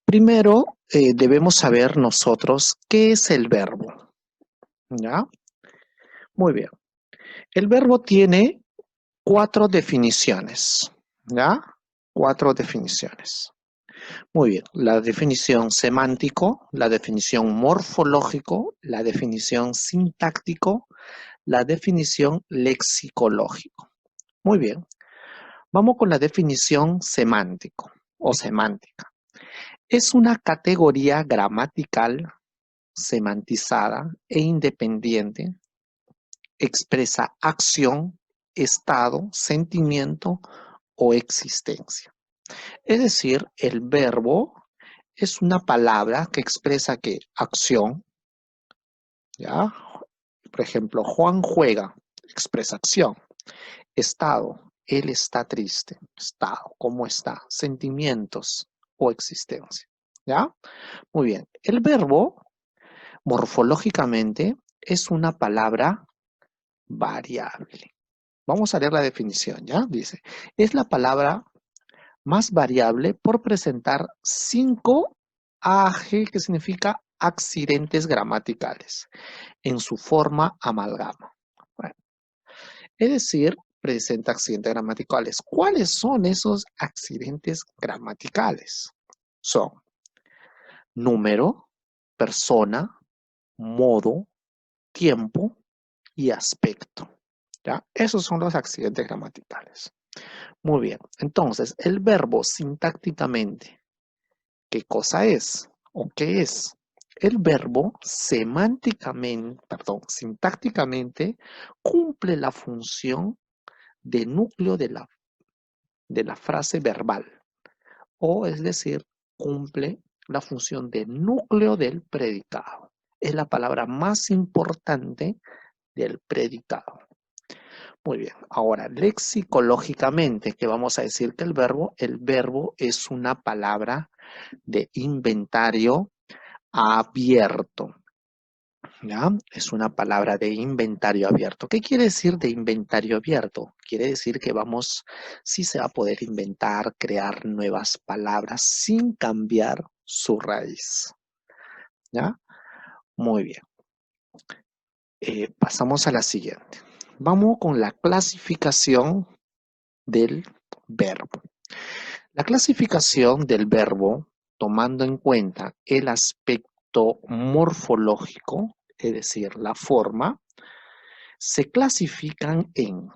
Primero, debemos saber nosotros qué es el verbo, ¿ya? Muy bien. El verbo tiene cuatro definiciones, ¿ya? Cuatro definiciones. Muy bien. La definición semántico, la definición morfológico, la definición sintáctico, la definición lexicológico. Muy bien. Vamos con la definición semántico o semántica. Es una categoría gramatical semantizada e independiente, expresa acción, estado, sentimiento o existencia. Es decir, el verbo es una palabra que expresa que acción, ¿ya? Por ejemplo, Juan juega, expresa acción. Estado, él está triste. Estado, ¿cómo está? Sentimientos o existencia, ¿ya? Muy bien. El verbo, morfológicamente, es una palabra variable. Vamos a leer la definición, ¿ya? Dice, es la palabra más variable por presentar 5 AG, que significa accidentes gramaticales, en su forma amalgama. Bueno, es decir, presenta accidentes gramaticales. ¿Cuáles son esos accidentes gramaticales? Son número, persona, modo, tiempo y aspecto. ¿Ya? Esos son los accidentes gramaticales. Muy bien. Entonces, el verbo sintácticamente, ¿qué cosa es? ¿O qué es? El verbo sintácticamente cumple la función de núcleo de la frase verbal. O es decir, cumple la función de núcleo del predicado. Es la palabra más importante del predicado. Muy bien, ahora lexicológicamente, ¿qué vamos a decir que el verbo es una palabra de inventario abierto, ¿ya? Es una palabra de inventario abierto. ¿Qué quiere decir de inventario abierto? Quiere decir que sí se va a poder inventar, crear nuevas palabras sin cambiar su raíz, ¿ya? Muy bien. Pasamos a la siguiente. Vamos con la clasificación del verbo. La clasificación del verbo, tomando en cuenta el aspecto morfológico, es decir, la forma, se clasifican en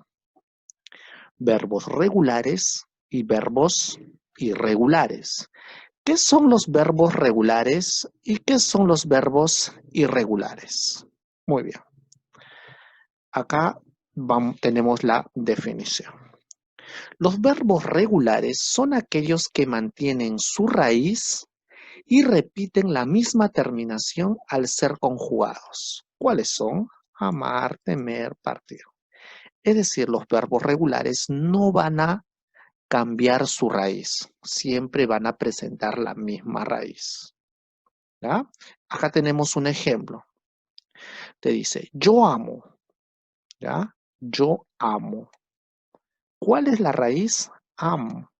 verbos regulares y verbos irregulares. ¿Qué son los verbos regulares y qué son los verbos irregulares? Muy bien. Acá tenemos la definición. Los verbos regulares son aquellos que mantienen su raíz y repiten la misma terminación al ser conjugados. ¿Cuáles son? Amar, temer, partir. Es decir, los verbos regulares no van a cambiar su raíz, siempre van a presentar la misma raíz. ¿Ya? Acá tenemos un ejemplo. Te dice, yo amo. ¿Ya? Yo amo. ¿Cuál es la raíz? Amo.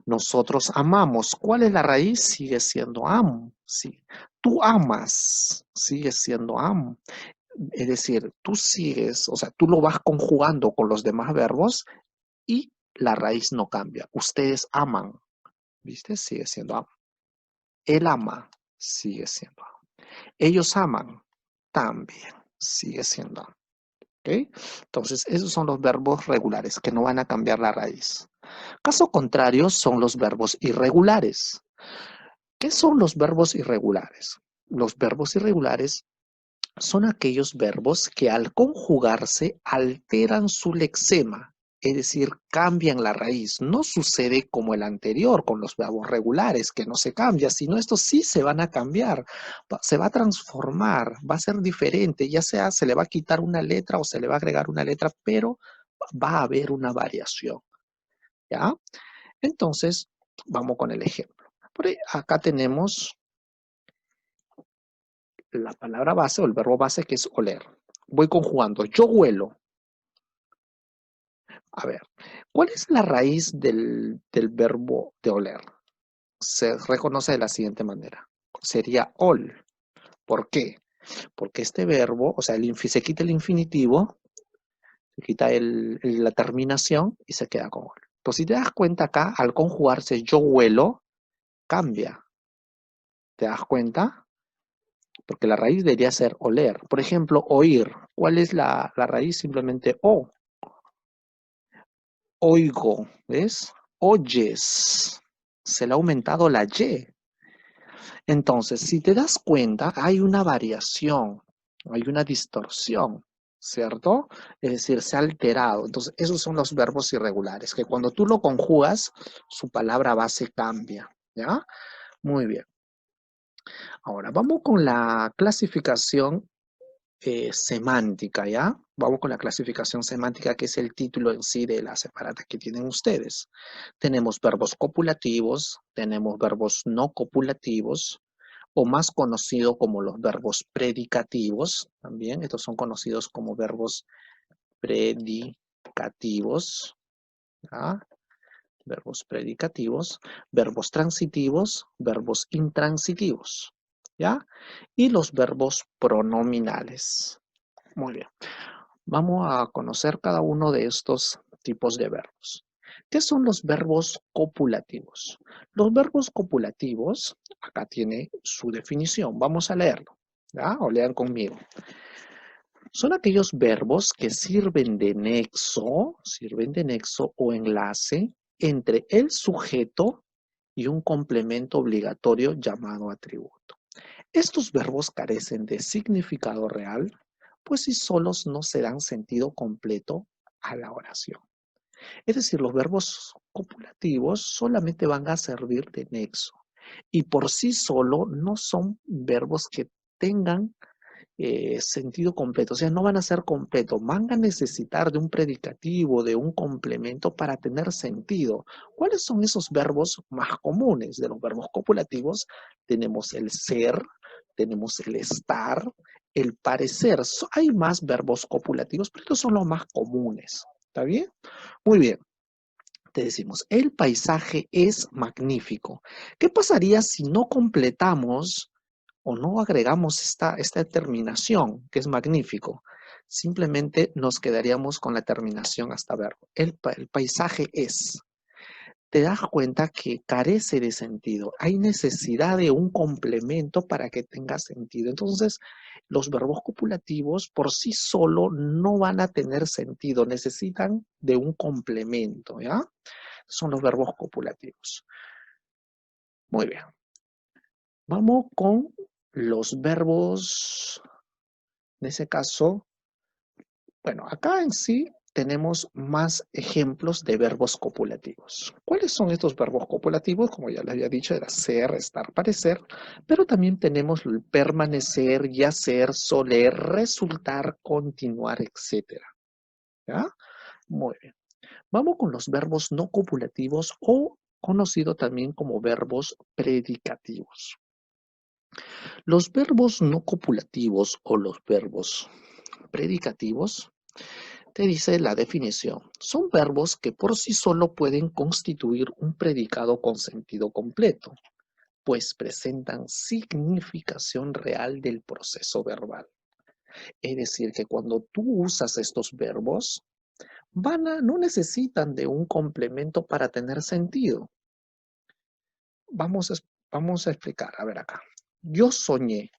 Nosotros amamos. ¿Cuál es la raíz? Sigue siendo amo. Sí. Tú amas. Sigue siendo amo. Es decir, tú sigues, o sea, tú lo vas conjugando con los demás verbos y la raíz no cambia. Ustedes aman. ¿Viste? Sigue siendo amo. Él ama. Sigue siendo amo. Ellos aman. También. Sigue siendo amo. ¿Ok? Entonces, esos son los verbos regulares que no van a cambiar la raíz. Caso contrario son los verbos irregulares. ¿Qué son los verbos irregulares? Los verbos irregulares son aquellos verbos que al conjugarse alteran su lexema, es decir, cambian la raíz. No sucede como el anterior con los verbos regulares, que no se cambia, sino estos sí se van a cambiar, se va a transformar, va a ser diferente, ya sea se le va a quitar una letra o se le va a agregar una letra, pero va a haber una variación, ¿ya? Entonces, vamos con el ejemplo. Por ahí, acá tenemos la palabra base o el verbo base que es oler. Voy conjugando. Yo huelo. A ver, ¿cuál es la raíz del verbo de oler? se reconoce de la siguiente manera. Sería all. ¿Por qué? Porque este verbo, o sea, se quita el infinitivo, se quita la terminación y se queda con all. Entonces, si te das cuenta acá, al conjugarse yo huelo, cambia. ¿Te das cuenta? Porque la raíz debería ser oler. Por ejemplo, oír. ¿Cuál es la raíz? Simplemente o. Oigo, ¿ves? Oyes. Se le ha aumentado la Y. Entonces, si te das cuenta, hay una variación, hay una distorsión, ¿cierto? Es decir, se ha alterado. Entonces, esos son los verbos irregulares, que cuando tú lo conjugas, su palabra base cambia, ¿ya? Muy bien. Ahora, vamos con la clasificación semántica, ¿ya? Vamos con la clasificación semántica, que es el título en sí de la separata que tienen ustedes. Tenemos verbos copulativos, tenemos verbos no copulativos, o más conocido como los verbos predicativos, también, estos son conocidos como verbos predicativos, ¿ya? Verbos predicativos, verbos transitivos, verbos intransitivos, ¿ya? Y los verbos pronominales. Muy bien. Vamos a conocer cada uno de estos tipos de verbos. ¿Qué son los verbos copulativos? Los verbos copulativos, acá tiene su definición. Vamos a leerlo, ¿ya? O lean conmigo. Son aquellos verbos que sirven de nexo o enlace entre el sujeto y un complemento obligatorio llamado atributo. Estos verbos carecen de significado real, pues si solos no se dan sentido completo a la oración. Es decir, los verbos copulativos solamente van a servir de nexo y por sí solo no son verbos que tengan sentido completo, o sea, no van a ser completos, van a necesitar de un predicativo, de un complemento para tener sentido. ¿Cuáles son esos verbos más comunes? De los verbos copulativos tenemos el ser, tenemos el estar, el parecer. Hay más verbos copulativos, pero estos son los más comunes. ¿Está bien? Muy bien. Te decimos, el paisaje es magnífico. ¿Qué pasaría si no completamos o no agregamos esta terminación, que es magnífico? Simplemente nos quedaríamos con la terminación hasta verbo. El paisaje es. Te das cuenta que carece de sentido. Hay necesidad de un complemento para que tenga sentido. Entonces, los verbos copulativos por sí solo no van a tener sentido. Necesitan de un complemento, ¿ya? Son los verbos copulativos. Muy bien. Vamos con los verbos, en ese caso, bueno, acá en sí tenemos más ejemplos de verbos copulativos. ¿Cuáles son estos verbos copulativos? Como ya les había dicho, era ser, estar, parecer, pero también tenemos el permanecer, yacer, soler, resultar, continuar, etc. ¿Ya? Muy bien. Vamos con los verbos no copulativos o conocido también como verbos predicativos. Los verbos no copulativos o los verbos predicativos, te dice la definición, son verbos que por sí solo pueden constituir un predicado con sentido completo, pues presentan significación real del proceso verbal. Es decir, que cuando tú usas estos verbos, no necesitan de un complemento para tener sentido. Vamos a, vamos a explicar, a ver acá. Yo soñé.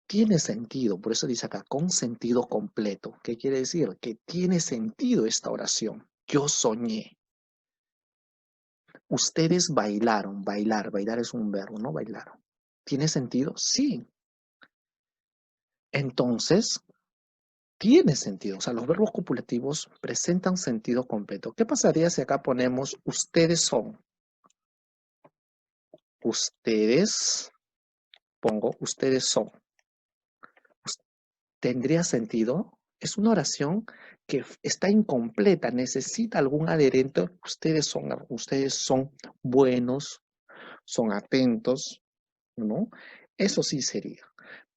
Tiene sentido, por eso dice acá, con sentido completo. ¿Qué quiere decir? Que tiene sentido esta oración. Yo soñé. Ustedes bailaron. Bailar es un verbo, ¿no? Bailaron. ¿Tiene sentido? Sí. Entonces, tiene sentido. O sea, los verbos copulativos presentan sentido completo. ¿Qué pasaría si acá ponemos ustedes son? Ustedes, pongo ustedes son. ¿Tendría sentido? Es una oración que está incompleta, necesita algún adherente. Ustedes son buenos, son atentos, ¿no? Eso sí sería.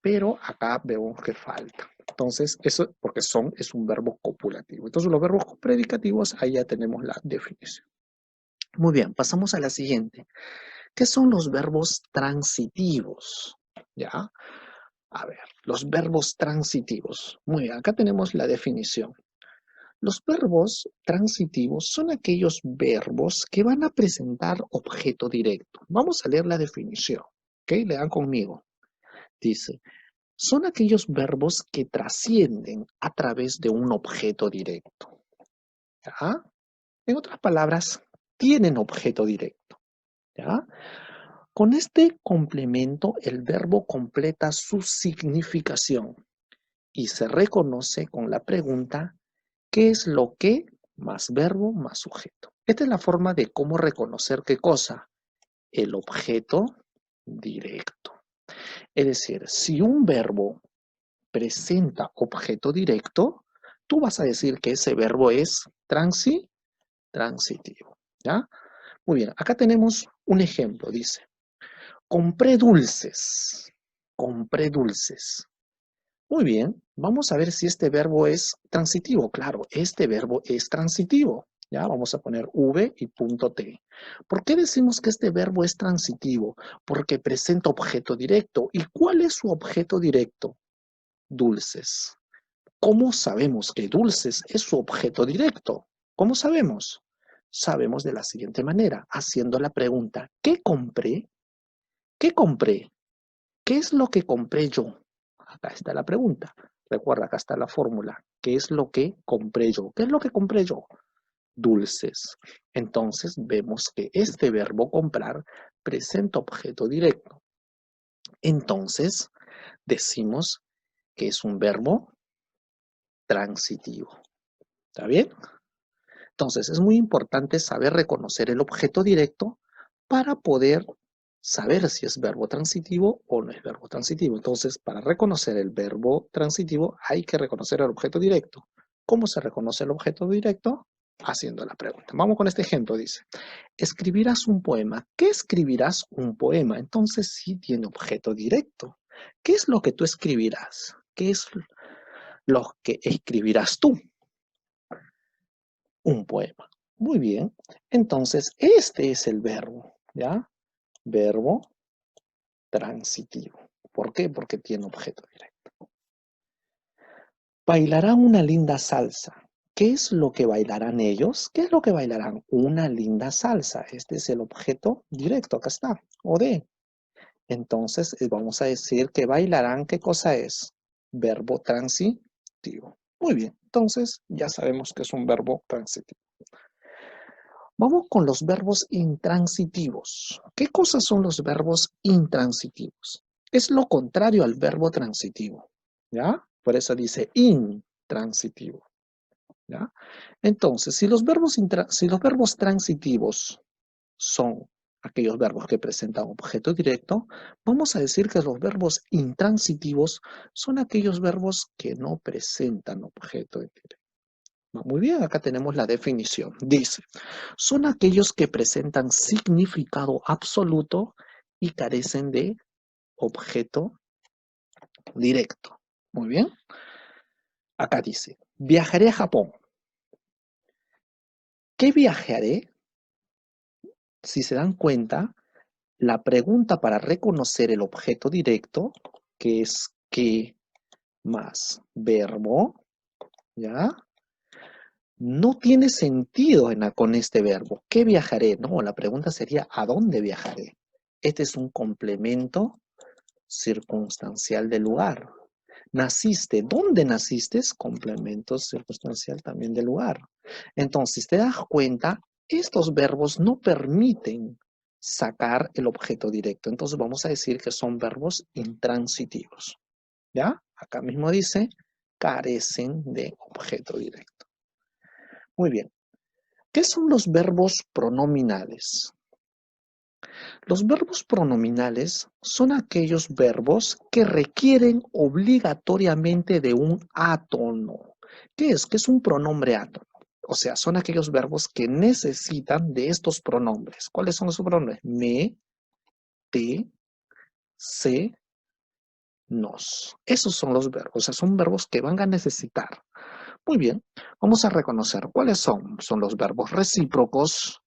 Pero acá vemos que falta. Entonces, eso, porque son es un verbo copulativo. Entonces, los verbos predicativos, ahí ya tenemos la definición. Muy bien, pasamos a la siguiente. ¿Qué son los verbos transitivos? ¿Ya? A ver, los verbos transitivos. Muy bien, acá tenemos la definición. Los verbos transitivos son aquellos verbos que van a presentar objeto directo. Vamos a leer la definición, ¿ok? Lean conmigo. Dice, son aquellos verbos que trascienden a través de un objeto directo. ¿Ya? En otras palabras, tienen objeto directo. ¿Ya? Con este complemento, el verbo completa su significación y se reconoce con la pregunta ¿qué es lo que más verbo más sujeto? Esta es la forma de cómo reconocer qué cosa, el objeto directo. Es decir, si un verbo presenta objeto directo, tú vas a decir que ese verbo es transitivo. ¿Ya? Muy bien, acá tenemos un ejemplo, dice, compré dulces, compré dulces. Muy bien, vamos a ver si este verbo es transitivo. Claro, este verbo es transitivo. Ya, vamos a poner V y punto T. ¿Por qué decimos que este verbo es transitivo? Porque presenta objeto directo. ¿Y cuál es su objeto directo? Dulces. ¿Cómo sabemos que dulces es su objeto directo? ¿Cómo sabemos? Sabemos de la siguiente manera, haciendo la pregunta, ¿qué compré? ¿Qué compré? ¿Qué es lo que compré yo? Acá está la pregunta. Recuerda, acá está la fórmula. ¿Qué es lo que compré yo? ¿Qué es lo que compré yo? Dulces. Entonces vemos que este verbo comprar presenta objeto directo. Entonces decimos que es un verbo transitivo. ¿Está bien? Entonces es muy importante saber reconocer el objeto directo para poder saber si es verbo transitivo o no es verbo transitivo. Entonces, para reconocer el verbo transitivo hay que reconocer el objeto directo. ¿Cómo se reconoce el objeto directo? Haciendo la pregunta. Vamos con este ejemplo, dice. Escribirás un poema. ¿Qué escribirás un poema? Entonces sí tiene objeto directo. ¿Qué es lo que tú escribirás? ¿Qué es lo que escribirás tú? Un poema. Muy bien. Entonces, este es el verbo, ¿ya? Verbo transitivo. ¿Por qué? Porque tiene objeto directo. Bailarán una linda salsa. ¿Qué es lo que bailarán ellos? ¿Qué es lo que bailarán? Una linda salsa. Este es el objeto directo, acá está. O de. Entonces, vamos a decir que bailarán, ¿qué cosa es? Verbo transitivo. Muy bien. Entonces, ya sabemos que es un verbo transitivo. Vamos con los verbos intransitivos. ¿Qué cosas son los verbos intransitivos? Es lo contrario al verbo transitivo, ¿ya? Por eso dice intransitivo, ¿ya? Entonces, si los verbos transitivos son aquellos verbos que presentan objeto directo, vamos a decir que los verbos intransitivos son aquellos verbos que no presentan objeto directo. Muy bien, acá tenemos la definición. Dice, son aquellos que presentan significado absoluto y carecen de objeto directo. Muy bien. Acá dice, viajaré a Japón. ¿Qué viajaré? Si se dan cuenta, la pregunta para reconocer el objeto directo, que es qué más verbo, ¿ya? No tiene sentido con este verbo. ¿Qué viajaré? No, la pregunta sería ¿a dónde viajaré? Este es un complemento circunstancial del lugar. Naciste. ¿Dónde naciste? Complemento circunstancial también del lugar. Entonces, te das cuenta, estos verbos no permiten sacar el objeto directo. Entonces, vamos a decir que son verbos intransitivos. ¿Ya? Acá mismo dice, carecen de objeto directo. Muy bien. ¿Qué son los verbos pronominales? Los verbos pronominales son aquellos verbos que requieren obligatoriamente de un átono. ¿Qué es? ¿Qué es un pronombre átono? O sea, son aquellos verbos que necesitan de estos pronombres. ¿Cuáles son esos pronombres? Me, te, se, nos. Esos son los verbos. O sea, son verbos que van a necesitar. Muy bien, vamos a reconocer cuáles son. Son los verbos recíprocos,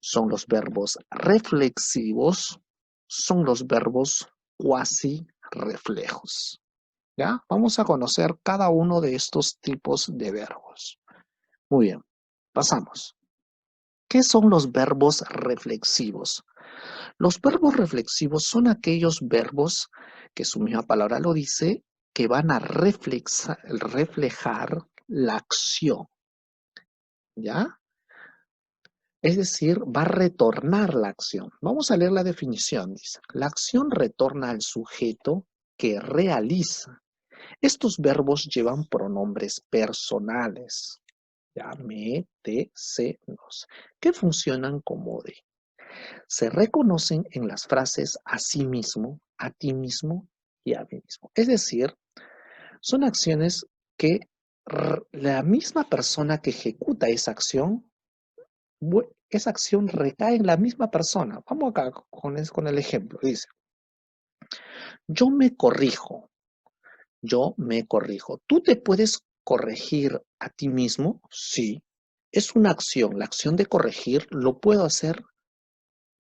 Son los verbos reflexivos, son los verbos cuasi reflejos. ¿Ya? Vamos a conocer cada uno de estos tipos de verbos. Muy bien, pasamos. ¿Qué son los verbos reflexivos? Los verbos reflexivos son aquellos verbos que su misma palabra lo dice, que van a reflejar la acción, ¿ya? Es decir, va a retornar la acción. Vamos a leer la definición. Dice, la acción retorna al sujeto que realiza. Estos verbos llevan pronombres personales, ya, me, te, se, nos, que funcionan como de. Se reconocen en las frases a sí mismo, a ti mismo y a mí mismo. Es decir, son acciones que la misma persona que ejecuta esa acción recae en la misma persona. Vamos acá con el ejemplo. Dice, yo me corrijo, yo me corrijo. ¿Tú te puedes corregir a ti mismo? Sí. Es una acción. La acción de corregir lo puedo hacer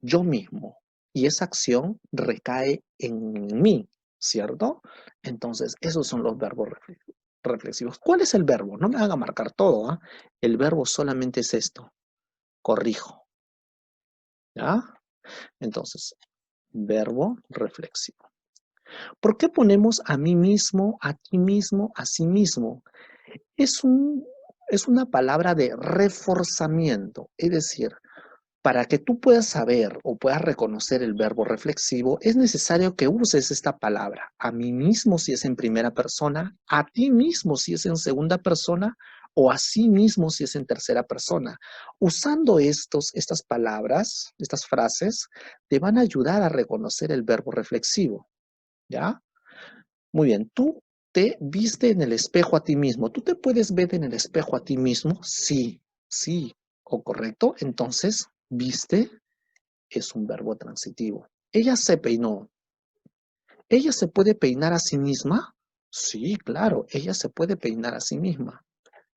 yo mismo. Y esa acción recae en mí, ¿cierto? Entonces, esos son los verbos reflexivos. ¿Cuál es el verbo? No me haga marcar todo, ¿eh? El verbo solamente es esto. Corrijo. ¿Ya? Entonces, verbo reflexivo. ¿Por qué ponemos a mí mismo, a ti mismo, a sí mismo? Es, es una palabra de reforzamiento, es decir, para que tú puedas saber o puedas reconocer el verbo reflexivo, es necesario que uses esta palabra. A mí mismo si es en primera persona, a ti mismo si es en segunda persona o a sí mismo si es en tercera persona. Usando estas palabras, estas frases, te van a ayudar a reconocer el verbo reflexivo. ¿Ya? Muy bien, tú te viste en el espejo a ti mismo. ¿Tú te puedes ver en el espejo a ti mismo? Sí, sí, o correcto. Entonces, viste es un verbo transitivo. Ella se peinó. ¿Ella se puede peinar a sí misma? Sí, claro, ella se puede peinar a sí misma.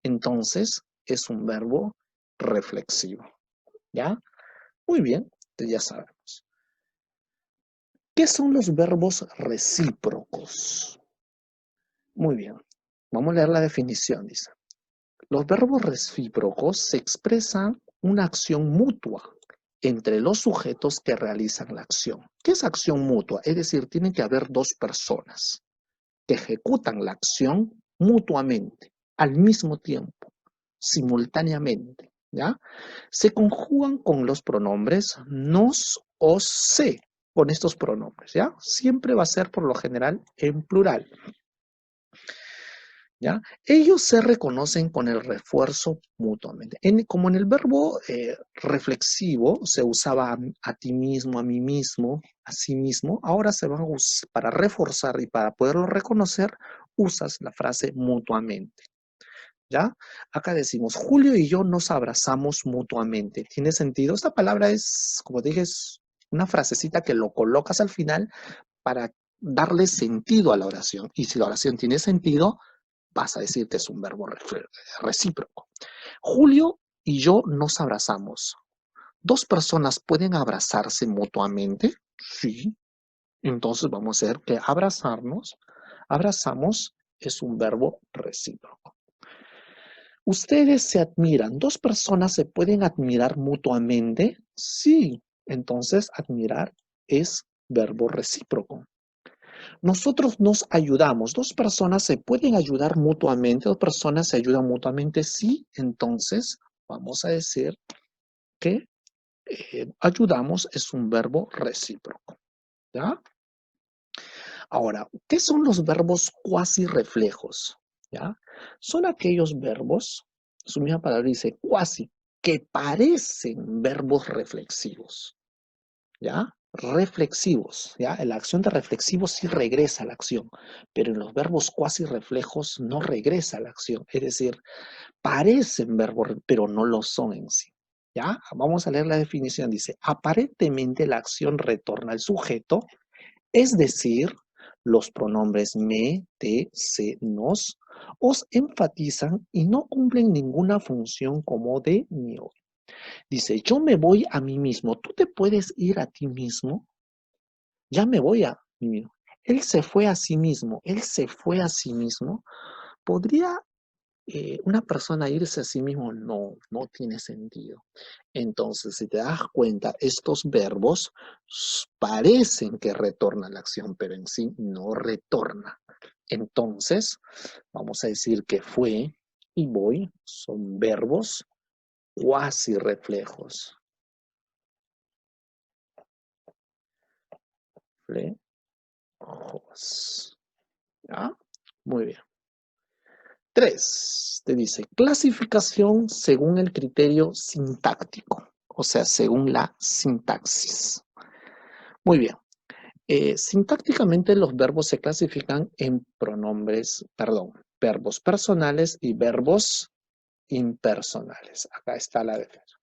Entonces, es un verbo reflexivo. ¿Ya? Muy bien, ya sabemos. ¿Qué son los verbos recíprocos? Muy bien, vamos a leer la definición, dice. Los verbos recíprocos se expresan una acción mutua entre los sujetos que realizan la acción. ¿Qué es acción mutua? Es decir, tiene que haber dos personas que ejecutan la acción mutuamente, al mismo tiempo, simultáneamente, ¿ya? Se conjugan con los pronombres nos o se, con estos pronombres, ¿ya? Siempre va a ser por lo general en plural. ¿Ya? Ellos se reconocen con el refuerzo mutuamente. Como en el verbo reflexivo se usaba a ti mismo, a mí mismo, a sí mismo, ahora se va a usar para reforzar y para poderlo reconocer, usas la frase mutuamente. ¿Ya? Acá decimos, Julio y yo nos abrazamos mutuamente. ¿Tiene sentido? Esta palabra es, como dije, es una frasecita que lo colocas al final para darle sentido a la oración. Y si la oración tiene sentido, vas a decir que es un verbo recíproco. Julio y yo nos abrazamos. ¿Dos personas pueden abrazarse mutuamente? Sí. Entonces vamos a ver que abrazamos es un verbo recíproco. ¿Ustedes se admiran? ¿Dos personas se pueden admirar mutuamente? Sí. Entonces admirar es verbo recíproco. Nosotros nos ayudamos. Dos personas se pueden ayudar mutuamente. Dos personas se ayudan mutuamente. Sí, entonces vamos a decir que ayudamos es un verbo recíproco. ¿Ya? Ahora, ¿qué son los verbos cuasi reflejos? ¿Ya? Son aquellos verbos, su misma palabra dice cuasi, que parecen verbos reflexivos. ¿Ya? Reflexivos, ¿ya? En la acción de reflexivos sí regresa a la acción, pero en los verbos cuasi reflejos no regresa a la acción. Es decir, parecen verbos, pero no lo son en sí. ¿Ya? Vamos a leer la definición. Dice, aparentemente la acción retorna al sujeto, es decir, los pronombres me, te, se, nos, os enfatizan y no cumplen ninguna función como de ni o. Dice, yo me voy a mí mismo. ¿Tú te puedes ir a ti mismo? Ya me voy a mí mismo. Él se fue a sí mismo. Él se fue a sí mismo. ¿Podría una persona irse a sí mismo? No, no tiene sentido. Entonces, si te das cuenta, estos verbos parecen que retornan la acción, pero en sí no retorna. Entonces, vamos a decir que fue y voy son verbos cuasi reflejos. Flejos. ¿Ya? Muy bien. 3. Te dice clasificación según el criterio sintáctico, o sea, según la sintaxis. Muy bien. Sintácticamente los verbos se clasifican en verbos personales y verbos impersonales. Acá está la definición.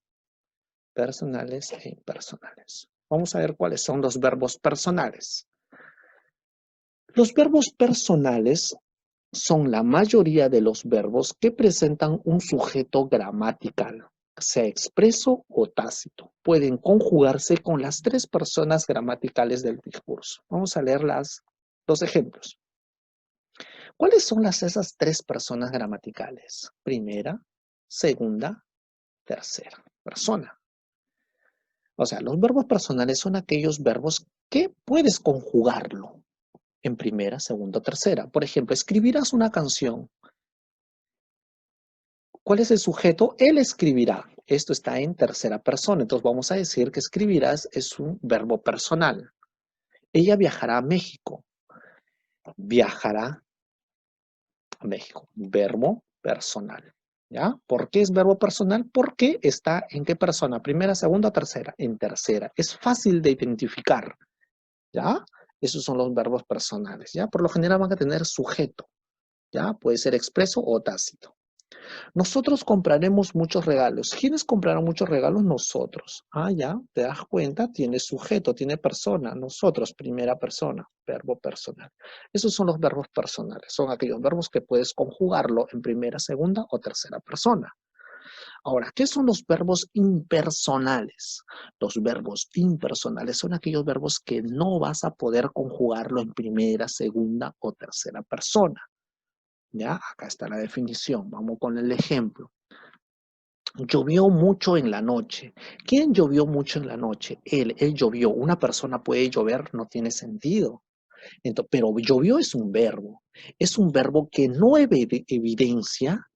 Personales e impersonales. Vamos a ver cuáles son los verbos personales. Los verbos personales son la mayoría de los verbos que presentan un sujeto gramatical, sea expreso o tácito. Pueden conjugarse con las 3 personas gramaticales del discurso. Vamos a leer los ejemplos. ¿Cuáles son esas 3 personas gramaticales? Primera, segunda, tercera persona. O sea, los verbos personales son aquellos verbos que puedes conjugarlo en primera, segunda o tercera. Por ejemplo, escribirás una canción. ¿Cuál es el sujeto? Él escribirá. Esto está en tercera persona. Entonces vamos a decir que escribirás es un verbo personal. Ella viajará a México. Viajará a México. Verbo personal. ¿Ya? ¿Por qué es verbo personal? Porque está en qué persona. Primera, segunda o tercera. En tercera. Es fácil de identificar. ¿Ya? Esos son los verbos personales. ¿Ya? Por lo general van a tener sujeto. ¿Ya? Puede ser expreso o tácito. Nosotros compraremos muchos regalos. ¿Quiénes comprarán muchos regalos? Nosotros. Ah, ya, te das cuenta, tiene sujeto, tiene persona. Nosotros, primera persona, verbo personal. Esos son los verbos personales. Son aquellos verbos que puedes conjugarlo en primera, segunda o tercera persona. Ahora, ¿qué son los verbos impersonales? Los verbos impersonales son aquellos verbos que no vas a poder conjugarlo en primera, segunda o tercera persona. ¿Ya? Acá está la definición. Vamos con el ejemplo. Llovió mucho en la noche. ¿Quién llovió mucho en la noche? Él llovió. Una persona puede llover, no tiene sentido. Entonces, pero llovió es un verbo. Es un verbo que no evidencia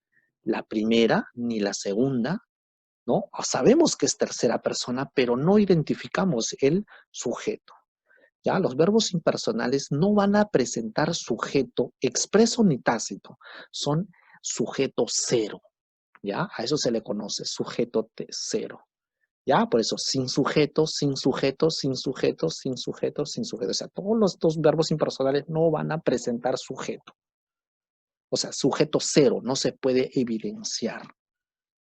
la primera ni la segunda, ¿no? Sabemos que es tercera persona, pero no identificamos el sujeto. ¿Ya? Los verbos impersonales no van a presentar sujeto expreso ni tácito. Son sujeto cero. ¿Ya? A eso se le conoce, sujeto cero. ¿Ya? Por eso, sin sujeto, sin sujeto, sin sujeto, sin sujeto, sin sujeto. O sea, todos estos verbos impersonales no van a presentar sujeto. O sea, sujeto cero, no se puede evidenciar.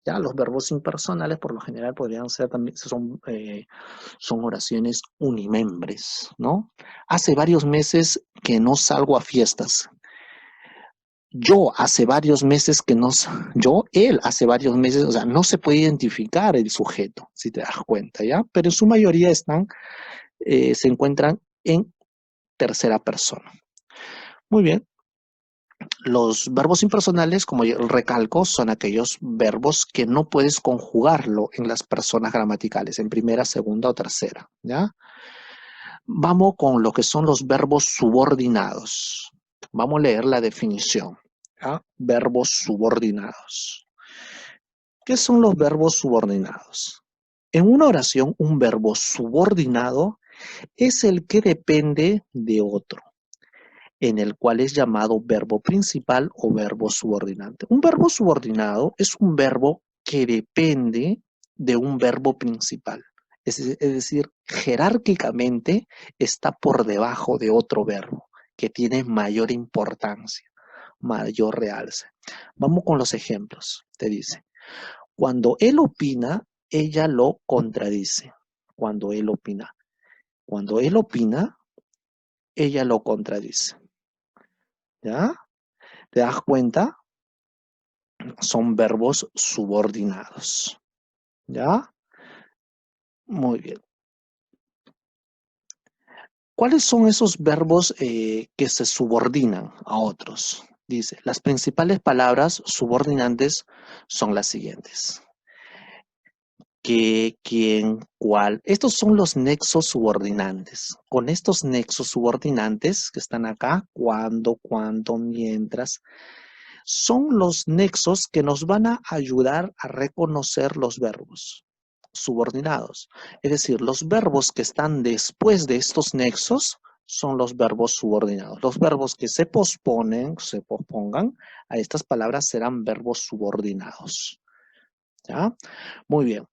¿Ya? Los verbos impersonales, por lo general, podrían ser también, son oraciones unimembres, ¿no? Hace varios meses que no salgo a fiestas. Yo hace varios meses que no, él hace varios meses, o sea, no se puede identificar el sujeto, si te das cuenta, ¿ya? Pero en su mayoría se encuentran en tercera persona. Muy bien. Los verbos impersonales, como yo recalco, son aquellos verbos que no puedes conjugarlo en las personas gramaticales, en primera, segunda o tercera, ¿ya? Vamos con lo que son los verbos subordinados. Vamos a leer la definición, ¿ya? Verbos subordinados. ¿Qué son los verbos subordinados? En una oración, un verbo subordinado es el que depende de otro, en el cual es llamado verbo principal o verbo subordinante. Un verbo subordinado es un verbo que depende de un verbo principal. Es decir, jerárquicamente está por debajo de otro verbo que tiene mayor importancia, mayor realce. Vamos con los ejemplos. Te dice, cuando él opina, ella lo contradice. Cuando él opina. Cuando él opina, ella lo contradice. ¿Ya? ¿Te das cuenta? Son verbos subordinados. ¿Ya? Muy bien. ¿Cuáles son esos verbos que se subordinan a otros? Dice, las principales palabras subordinantes son las siguientes. Que, quién, cuál. Estos son los nexos subordinantes. Con estos nexos subordinantes que están acá, cuando, cuánto, mientras, son los nexos que nos van a ayudar a reconocer los verbos subordinados. Es decir, los verbos que están después de estos nexos son los verbos subordinados. Los verbos que se posponen, se pospongan, a estas palabras serán verbos subordinados. ¿Ya? Muy bien.